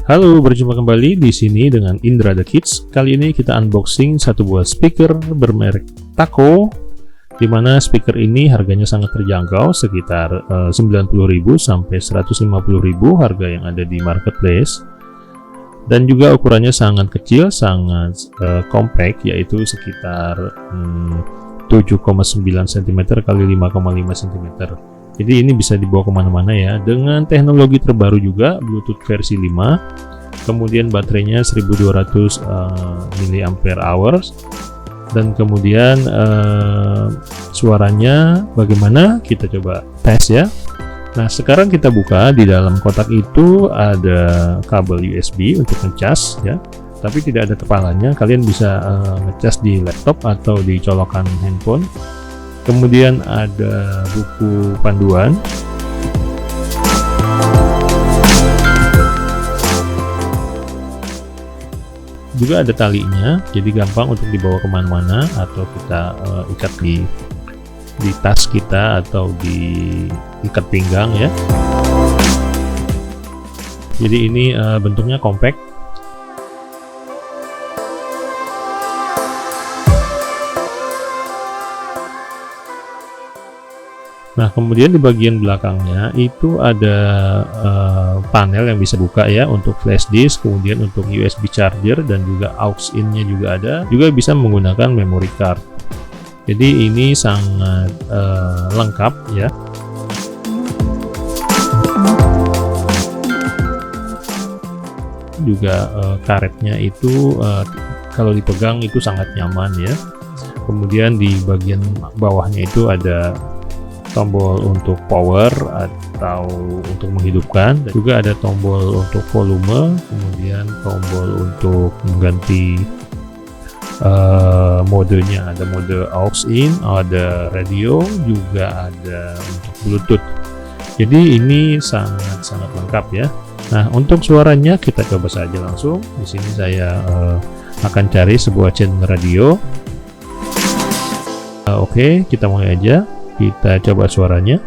Halo, berjumpa kembali di sini dengan Indra the Kids. Kali ini kita unboxing satu buah speaker bermerek TACOO, di mana speaker ini harganya sangat terjangkau, sekitar 90.000 sampai 150.000 harga yang ada di marketplace. Dan juga ukurannya sangat kecil, sangat compact, yaitu sekitar 7,9 cm x 5,5 cm. Jadi ini bisa dibawa kemana-mana ya, dengan teknologi terbaru juga, Bluetooth versi 5, kemudian baterainya 1200 mAh, dan kemudian suaranya bagaimana, kita coba tes ya. Nah, sekarang kita buka. Di dalam kotak itu ada kabel USB untuk ngecas ya, tapi tidak ada kepalanya. Kalian bisa ngecas di laptop atau di colokan handphone. Kemudian ada buku panduan, juga ada talinya, jadi gampang untuk dibawa kemana-mana, atau kita ikat di tas kita atau di ikat pinggang ya. Jadi ini bentuknya compact. Nah, kemudian di bagian belakangnya itu ada panel yang bisa buka ya, untuk flash disk, kemudian untuk USB charger, dan juga aux in-nya juga ada, juga bisa menggunakan memory card. Jadi ini sangat lengkap ya. Juga karetnya itu kalau dipegang itu sangat nyaman ya. Kemudian di bagian bawahnya itu ada tombol untuk power atau untuk menghidupkan, dan juga ada tombol untuk volume, kemudian tombol untuk mengganti modenya, ada mode aux in, ada radio, juga ada untuk Bluetooth. Jadi ini sangat lengkap ya. Nah, untuk suaranya kita coba saja langsung. Di sini saya akan cari sebuah channel radio. Oke, kita mulai aja. Kita coba suaranya.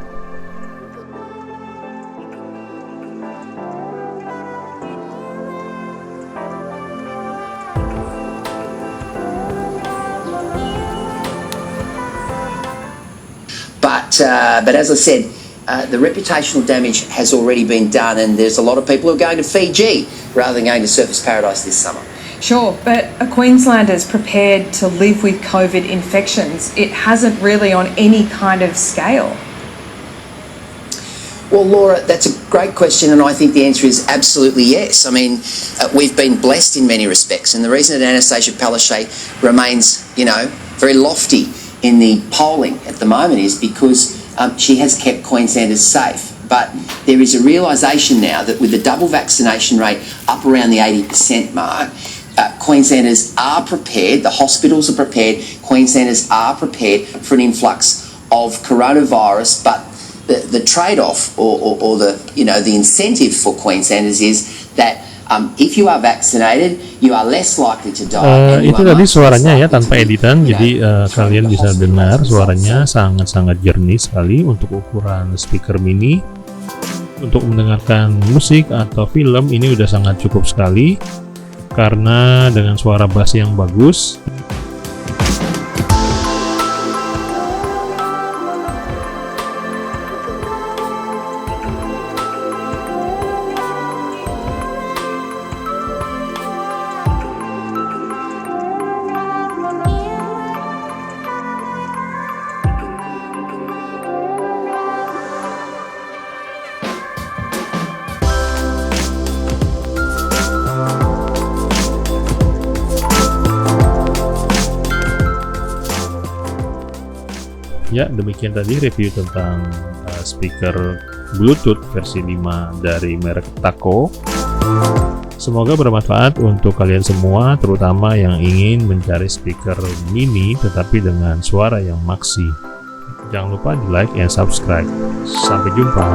But as I said, the reputational damage has already been done, and there's a lot of people who are going to Fiji rather than going to Surfers Paradise this summer. Sure, but a Queenslander's prepared to live with COVID infections. It hasn't really on any kind of scale. Well, Laura, that's a great question, and I think the answer is absolutely yes. I mean, we've been blessed in many respects, and the reason that Anastasia Palaszczuk remains, very lofty in the polling at the moment is because she has kept Queenslanders safe. But there is a realisation now that with the double vaccination rate up around the 80% mark, Queenslanders are prepared, the hospitals are prepared, Queenslanders are prepared for an influx of coronavirus, but the trade-off or the incentive for Queenslanders is that if you are vaccinated, you are less likely to die. Itu tadi suaranya ya, tanpa editan, jadi kalian bisa dengar suaranya sangat-sangat jernih sekali. Untuk ukuran speaker mini, untuk mendengarkan musik atau film ini udah sangat cukup sekali, karena dengan suara bass yang bagus. Ya, demikian tadi review tentang speaker Bluetooth versi 5 dari merek TACOO. Semoga bermanfaat untuk kalian semua, terutama yang ingin mencari speaker mini tetapi dengan suara yang maxi. Jangan lupa di like and subscribe. Sampai jumpa.